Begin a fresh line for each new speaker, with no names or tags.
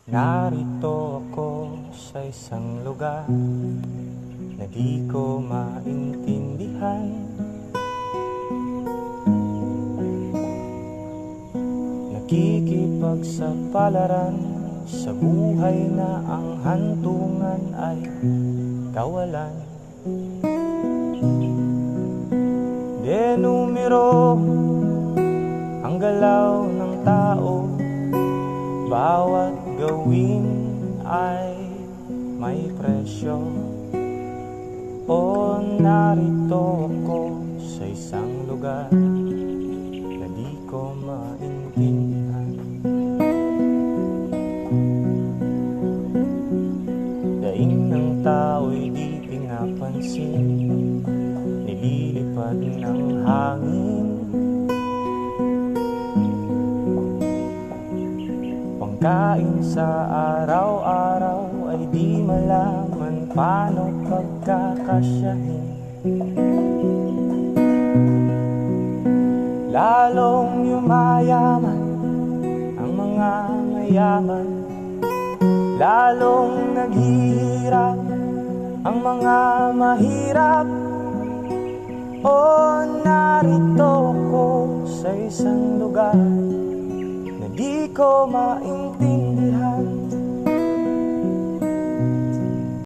Narito ako sa isang lugar na di ko maintindihan. Nakikipagsapalaran sa buhay na ang hantungan ay kawalan. Denumero ang galaw ng tao, bawat gawin ay may presyo. O narito ako sa isang lugar na di ko maintindihan. Daing ng tao'y di pinapansin, nililipad ng hangin. Pangkain sa araw-araw ay di malaman paano pagkakasyahin. Lalong yumayaman ang mga mayaman, lalong naghihirap ang mga mahirap. O narito ko sa isang lugar na di ko maintindihan.